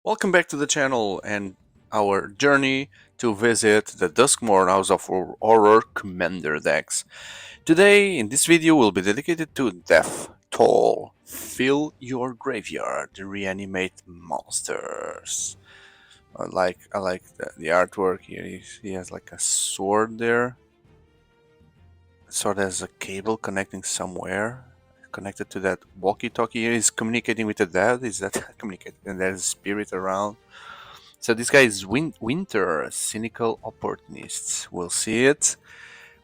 Welcome back to the channel and our journey to visit the Duskmourn House of Horror Commander decks. Today, in this video, will be dedicated to Death Toll. Fill your graveyard, reanimate monsters. I like the artwork here. He has like a sword there. Sort of has a cable connecting somewhere. Connected to that walkie-talkie. He's communicating with the dead. Is that communicating? And there's a spirit around. So this guy is Winter, cynical opportunist. We'll see it.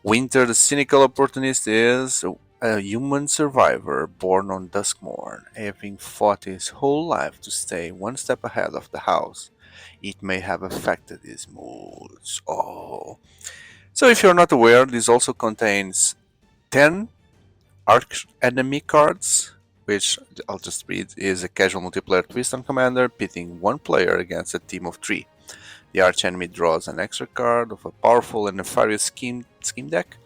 Winter, the cynical opportunist, is a human survivor born on Duskmourn, having fought his whole life to stay one step ahead of the house. It may have affected his moods. Oh. So if you're not aware, this also contains 10 Archenemy Cards, which I'll just read, is a casual multiplayer twist on Commander, pitting one player against a team of 3. The archenemy draws an extra card of a powerful and nefarious scheme deck,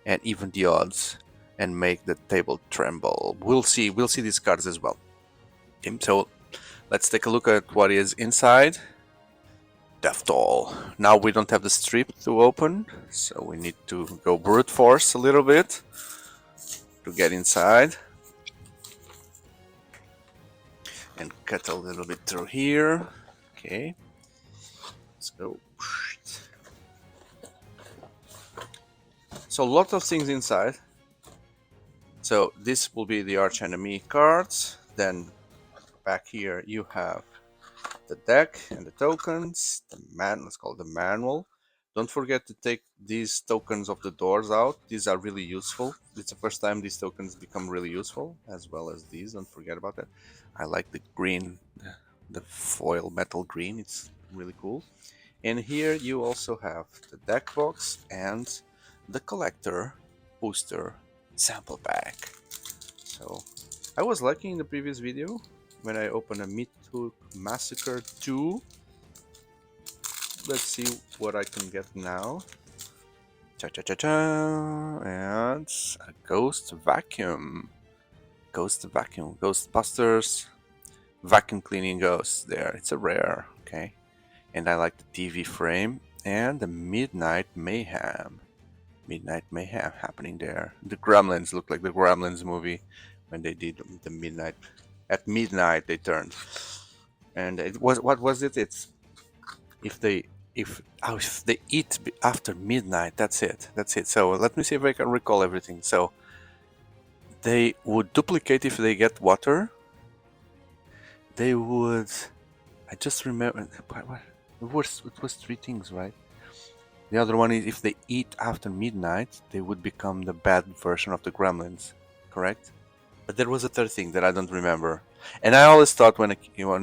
and even the odds, and make the table tremble. We'll see these cards as well. Okay, so let's take a look at what is inside. Death Toll. Now we don't have the strip to open, so we need to go brute force a little bit to get inside. And cut a little bit through here. Okay. Let's go. So a lot of things inside. So this will be the Archenemy cards. Then back here you have the deck and the tokens. Let's call it the manual. Don't forget to take these tokens of the doors out. These are really useful. It's the first time these tokens become really useful, as well as these. Don't forget about that. I like the green, the foil metal green. It's really cool. And here you also have the deck box and the collector booster sample pack. So I was lucky in the previous video when I opened a Mythic Massacre 2. Let's see what I can get now. Cha-cha-cha-cha! And a Ghost Vacuum. Ghostbusters. Vacuum cleaning ghosts there. It's a rare, okay? And I like the TV frame and the Midnight Mayhem. Midnight Mayhem happening there. The Gremlins look like the Gremlins movie when they did the midnight. At midnight they turned. And it was, what was it? It's if they eat after midnight. That's it. So let me see if I can recall everything. So they would duplicate if they get water. They would. I just remember. It was 3 things, right? The other one is if they eat after midnight, they would become the bad version of the Gremlins, correct? But there was a third thing that I don't remember, and I always thought when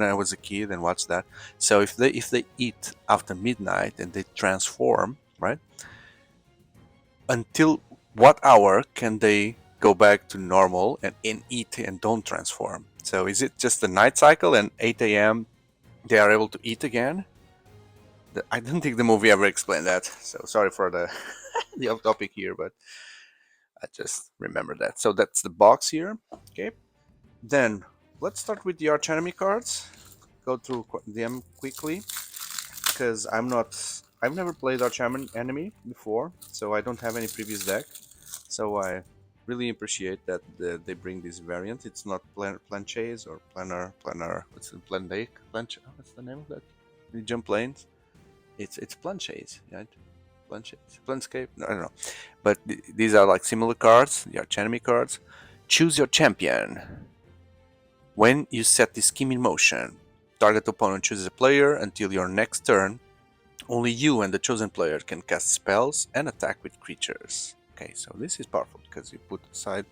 I was a kid and watched that. So if they eat after midnight and they transform, right? Until what hour can they go back to normal and eat and don't transform? So is it just the night cycle and 8 a.m. they are able to eat again? I don't think the movie ever explained that, so sorry for the the off topic here, but I just remember that. So that's the box here. Okay, then let's start with the Archenemy cards. Go through them quickly because I've never played Archenemy before, so I don't have any previous deck. So I really appreciate that they bring this variant. It's not planches or planar. What's the plan deck? What's the name of that? You jump lanes. It's planches, right? Planescape. No, I don't know. But these are like similar cards. The Archenemy cards. Choose your champion. When you set this scheme in motion, target opponent chooses a player until your next turn. Only you and the chosen player can cast spells and attack with creatures. Okay, so this is powerful because you put aside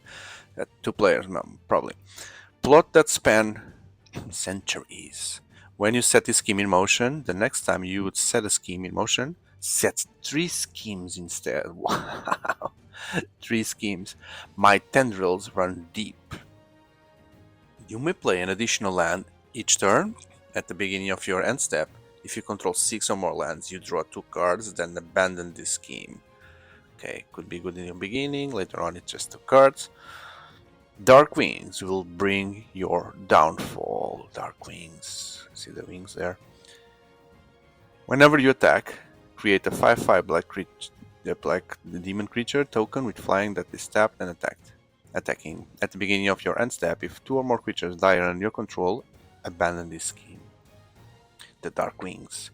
2 players, probably. Plot that span centuries. When you set this scheme in motion, the next time you would set a scheme in motion, set 3 schemes instead. Wow! 3 schemes. My tendrils run deep. You may play an additional land each turn at the beginning of your end step. If you control 6 or more lands, you draw 2 cards, then abandon this scheme. Okay, could be good in the beginning, later on it's just 2 cards. Dark Wings will bring your downfall. Dark Wings. See the wings there? Whenever you attack, create a 5/5 black demon creature token with flying that is tapped and attacked. Attacking. At the beginning of your end step, if 2 or more creatures die under your control, abandon this scheme. The Dark Wings.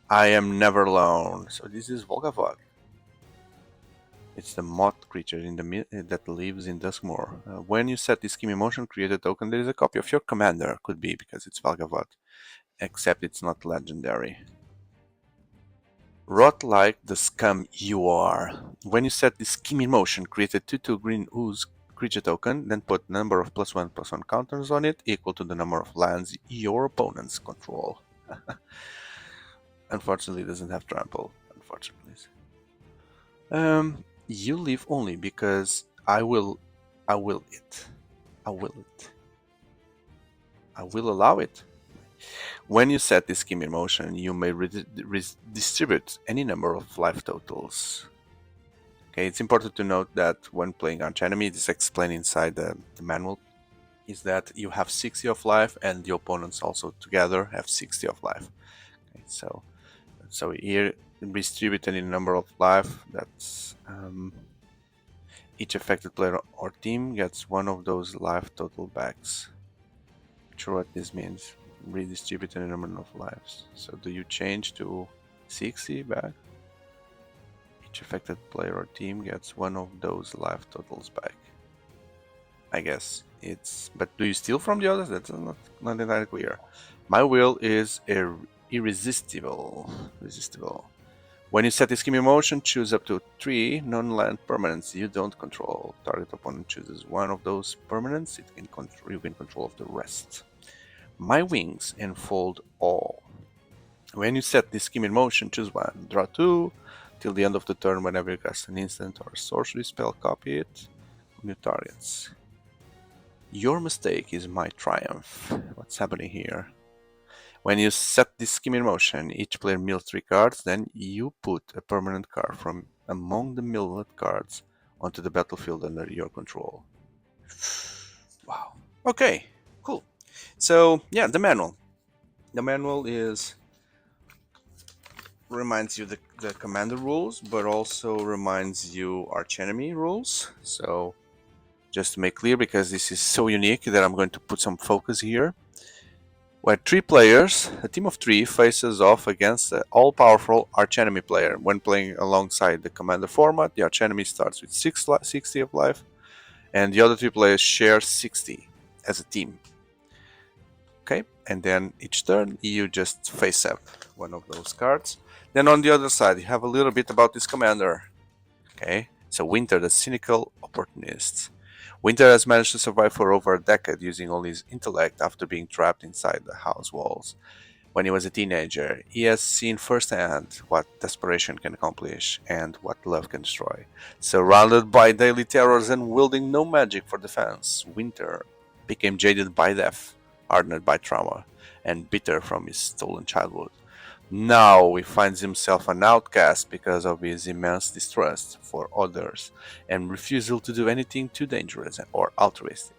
I am never alone. So this is Volgavoth. It's the moth creature in the that lives in Duskmourn. When you set this scheme in motion, create a token. There is a copy of your commander. Could be because it's Volgavoth, except it's not legendary. Rot like the scum you are. When you set this scheme in motion, create a 2/2 green ooze creature token, then put number of +1/+1 counters on it equal to the number of lands your opponents control. Unfortunately, it doesn't have trample. Unfortunately. You leave only because I will it. I will it. I will allow it. When you set this scheme in motion, you may distribute any number of life totals. Okay, it's important to note that when playing Archenemy, it is explained inside the manual, is that you have 60 of life and the opponents also together have 60 of life. Okay, so here distribute any number of life. That's each affected player or team gets one of those life total backs. Not sure what this means. Redistribute any number of lives. So do you change to 60 back? Each affected player or team gets one of those life totals back. I guess it's. But do you steal from the others? That's not entirely clear. My will is irresistible. When you set the scheme in motion, choose up to 3 non-land permanents you don't control. Target opponent chooses one of those permanents. You can control of the rest. My wings enfold all. When you set this scheme in motion, choose one. Draw 2. Till the end of the turn, whenever you cast an instant or sorcery spell, copy it on your targets. Your mistake is my triumph. What's happening here? When you set this scheme in motion, each player mills 3 cards, then you put a permanent card from among the milled cards onto the battlefield under your control. Wow. Okay, cool. So, yeah, the manual. The manual reminds you the commander rules, but also reminds you Archenemy rules. So, just to make clear, because this is so unique that I'm going to put some focus here. Where 3 players, a team of 3, faces off against the all-powerful Archenemy player. When playing alongside the commander format, the Archenemy starts with 60 of life, and the other 3 players share 60 as a team. Okay, and then each turn you just face up one of those cards. Then on the other side, you have a little bit about this commander. Okay, so Winter, the cynical opportunist. Winter has managed to survive for over a decade using all his intellect after being trapped inside the house walls. When he was a teenager, he has seen firsthand what desperation can accomplish and what love can destroy. Surrounded by daily terrors and wielding no magic for defense, Winter became jaded by death, hardened by trauma, and bitter from his stolen childhood. Now he finds himself an outcast because of his immense distrust for others and refusal to do anything too dangerous or altruistic.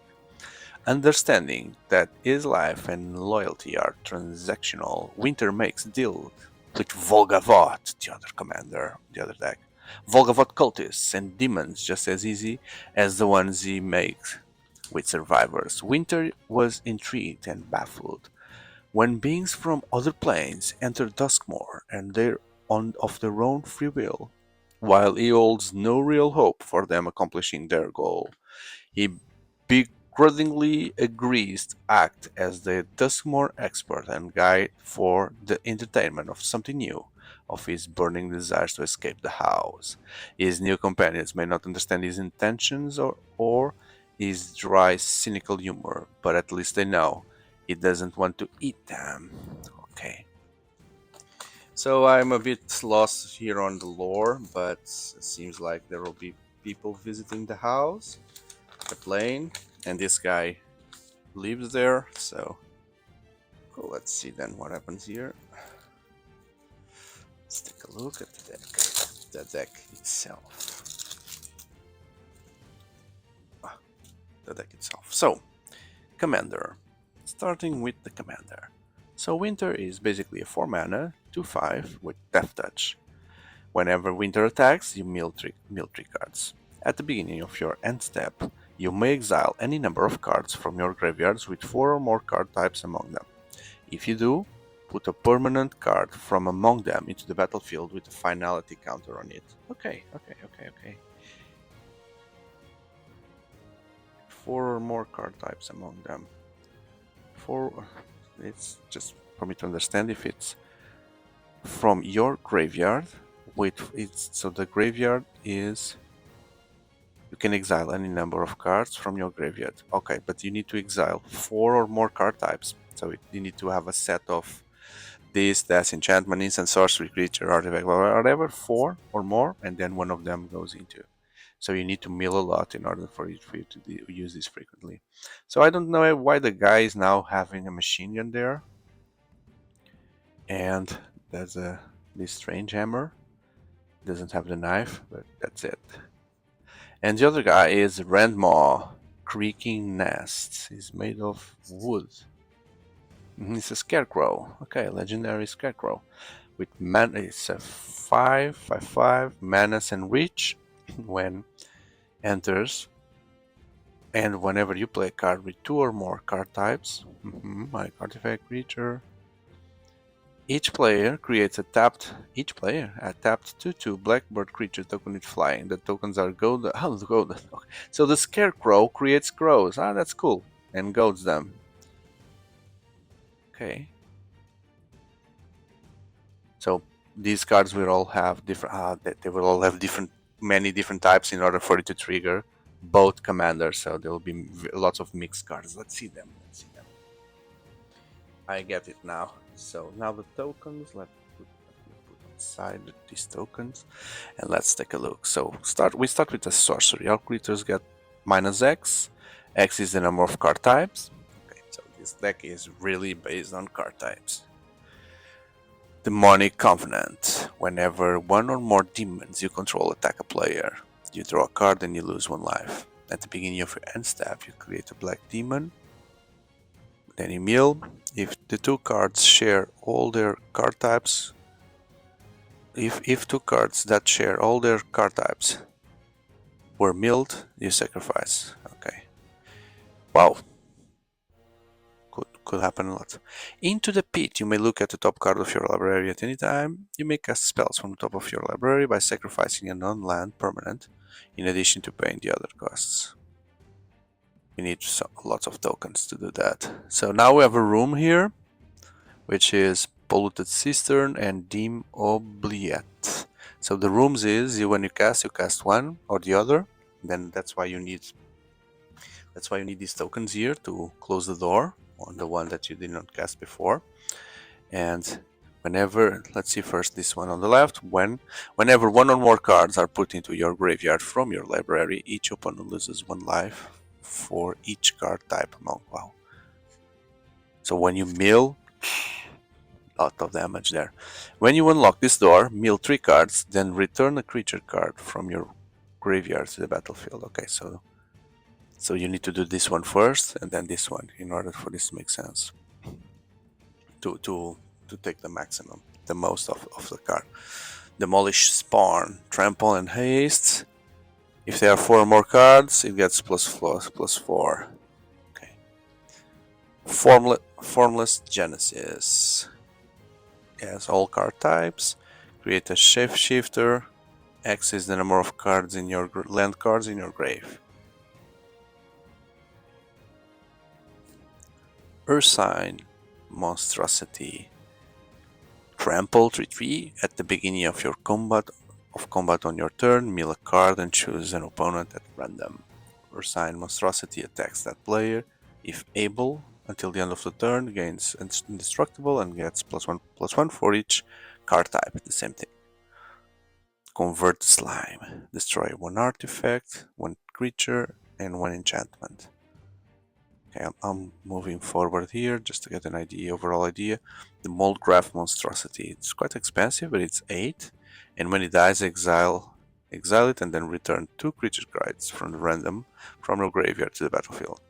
Understanding that his life and loyalty are transactional, Winter makes deal with Volgavoth, the other commander, the other deck. Volgavoth cultists and demons just as easy as the ones he makes with survivors. Winter was intrigued and baffled when beings from other planes enter Duskmourn and they're of their own free will, while he holds no real hope for them accomplishing their goal. He begrudgingly agrees to act as the Duskmourn expert and guide for the entertainment of something new, of his burning desires to escape the house. His new companions may not understand his intentions or his dry, cynical humor, but at least they know he doesn't want to eat them. Okay. So I'm a bit lost here on the lore, but it seems like there will be people visiting the house, the plane, and this guy lives there. So cool. Let's see then what happens here. Let's take a look at the deck itself. the deck itself. So, Commander. Starting with the Commander. So Winter is basically a 4 mana, 2/5 with Death Touch. Whenever Winter attacks, you mill 3 cards. At the beginning of your end step, you may exile any number of cards from your graveyards with 4 or more card types among them. If you do, put a permanent card from among them into the battlefield with a finality counter on it. Okay. 4 or more card types among them. It's just for me to understand if it's from your graveyard. So the graveyard is, you can exile any number of cards from your graveyard. Okay, but you need to exile 4 or more card types. So you need to have a set of this, that, enchantment, instant, sorcery, creature, artifact, whatever, 4 or more, and then one of them goes into. So you need to mill a lot in order for you to use this frequently. So I don't know why the guy is now having a machine gun there. And there's this strange hammer. Doesn't have the knife, but that's it. And the other guy is Randmaw, Creaking Nest. He's made of wood. It's a scarecrow. Okay, legendary scarecrow. With mana, it's a 5/5 menace and reach when enters. And whenever you play a card with 2 or more card types, like artifact, creature, each player creates a tapped 2/2 blackbird creature token with flying. The tokens are gold. Oh, gold. Okay. So the scarecrow creates crows. Ah, that's cool. And goads them. Okay. So these cards will all have different. They will all have many different types in order for it to trigger both commanders. So there will be lots of mixed cards. Let's see them. I get it now. So now the tokens. Let's put aside these tokens, and let's take a look. So we start with the sorcery. All creatures get -X. X is the number of card types. Okay, so this deck is really based on card types. Demonic Covenant. Whenever 1 or more demons you control attack a player, you draw a card and you lose 1 life. At the beginning of your end step, you create a black demon. Then you mill. If the 2 cards share all their card types, if 2 cards that share all their card types were milled, you sacrifice. Okay. Wow. Could happen a lot. Into the pit, you may look at the top card of your library at any time. You may cast spells from the top of your library by sacrificing a non-land permanent, in addition to paying the other costs. We need lots of tokens to do that. So now we have a room here, which is Polluted Cistern and Dim Oubliette. So the rooms is when you cast one or the other. Then that's why you need these tokens here to close the door on the one that you did not cast before. And whenever, let's see first this one on the left, whenever 1 or more cards are put into your graveyard from your library, each opponent loses 1 life for each card type among. Wow. So when you mill, lot of damage there. When you unlock this door, mill 3 cards, then return a creature card from your graveyard to the battlefield. Okay, so you need to do this one first and then this one in order for this to make sense. To take the most of the card. Demolish Spawn, Trample and Haste. If there are 4 or more cards, it gets +4. Okay. Formless Genesis. Yes, all card types. Create a Shapeshifter. X is the number of cards in your land cards in your grave. Ursine Monstrosity. Trample 3/3 at the beginning of your combat on your turn, mill a card and choose an opponent at random. Ursine Monstrosity attacks that player. If able, until the end of the turn, gains indestructible and gets +1/+1 for each card type. The same thing. Convert Slime. Destroy 1 artifact, 1 creature, and 1 enchantment. Okay, I'm moving forward here just to get an overall idea. The Moldgraph Monstrosity. It's quite expensive, but it's 8. And when it dies, exile exile it, and then return 2 creature cards from random from your graveyard to the battlefield.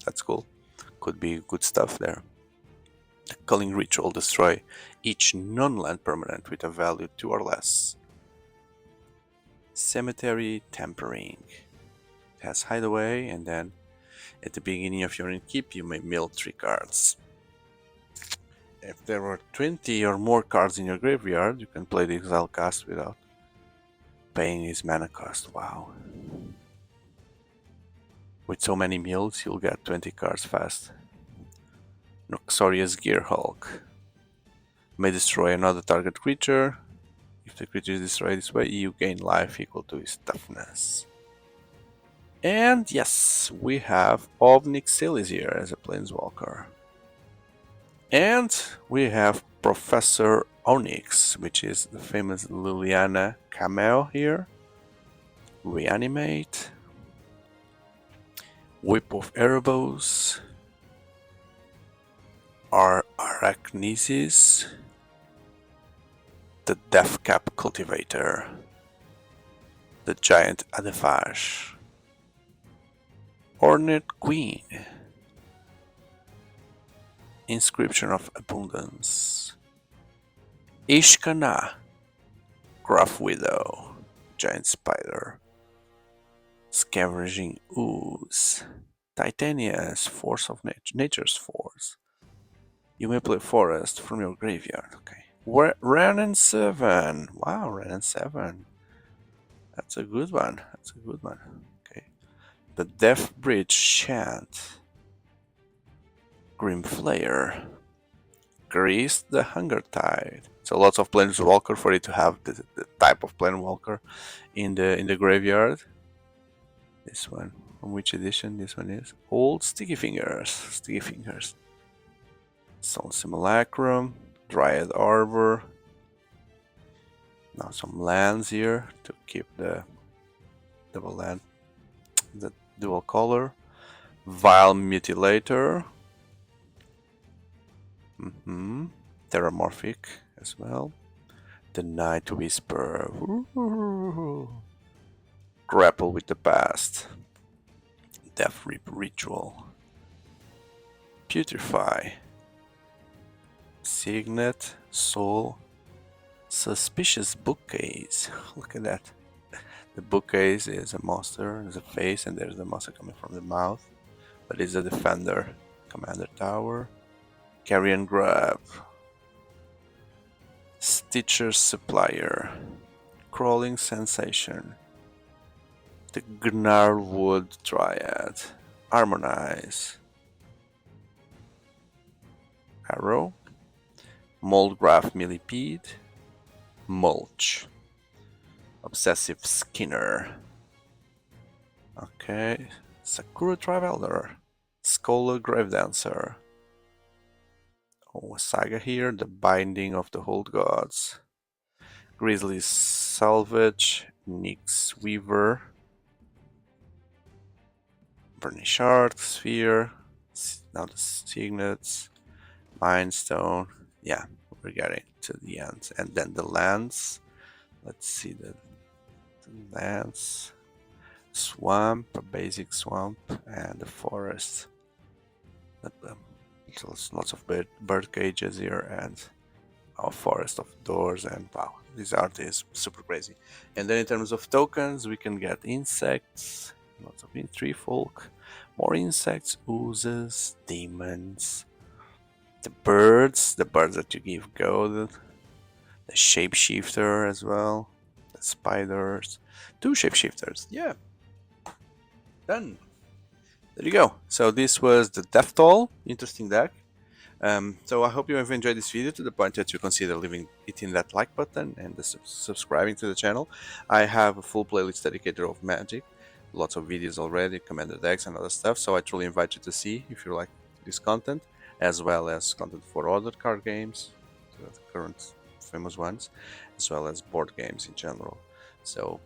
That's cool. Could be good stuff there. The Culling Ritual, destroy each non-land permanent with a value 2 or less. Cemetery Tampering. It has Hideaway, and then at the beginning of your keep you may mill 3 cards. If there were 20 or more cards in your graveyard, you can play the Exile cast without paying his mana cost. Wow. With so many mills, you'll get 20 cards fast. Noxorious Gearhulk. May destroy another target creature. If the creature is destroyed this way, you gain life equal to his toughness. And yes, we have Ovnix here as a Planeswalker. And we have Professor Onyx, which is the famous Liliana cameo here. Reanimate. Whip of Erebos. Arachnesis. The Deathcap Cultivator. The Giant Adephage. Hornet Queen. Inscription of Abundance. Ishkana. Gruff Widow. Giant Spider. Scavenging Ooze. Titania's Force of Nature's Force. You may play Forest from your graveyard. Okay. Renin 7. Wow, Renin 7. That's a good one. That's a good one. Okay. The Death Bridge Chant. Grim Flayer. Grease the Hunger Tide. So lots of Planeswalker for it to have the type of Planewalker in the graveyard. This one, from which edition this one is? Old Sticky Fingers. Sticky Fingers. Stone Simulacrum. Dryad Arbor. Now some lands here to keep the double land, the dual color. Vile Mutilator. Terramorphic as well. The Night Whisper. Ooh. Grapple with the Past. Death Rip Ritual. Putrefy. Signet. Soul. Suspicious Bookcase. Look at that. The bookcase is a monster, there's a face, and there's a monster coming from the mouth. But it's a defender. Commander Tower. Carrion Grab. Stitcher's Supplier. Crawling Sensation. The Gnarlwood Dryad. Harmonize. Arrow. Moldgraph Millipede. Mulch. Obsessive Skinner. Okay. Sakura Traveler. Scholar Gravedancer. Oh, a saga here. The Binding of the Old Gods. Grizzly's Salvage. Nyx Weaver. Burning Shard. Sphere. Now the Signets. Mindstone. Yeah, we're getting to the end. And then the lands. Let's see the lands. Swamp, a basic swamp, and the forest. Lots of bird cages here, and our forest of doors, and wow, this art is super crazy. And then in terms of tokens, we can get insects, lots of tree folk, more insects, oozes, demons, the birds that you give gold, the shapeshifter as well, the spiders, 2 shapeshifters, yeah. Done. There you go. So this was the Death Toll. Interesting deck. So I hope you have enjoyed this video to the point that you consider hitting that like button and subscribing to the channel. I have a full playlist dedicated of Magic. Lots of videos already, Commander decks and other stuff. So I truly invite you to see if you like this content, as well as content for other card games, the current famous ones, as well as board games in general. So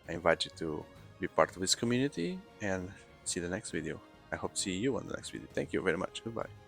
I invite you to be part of this community and see the next video. I hope to see you on the next video. Thank you very much. Goodbye.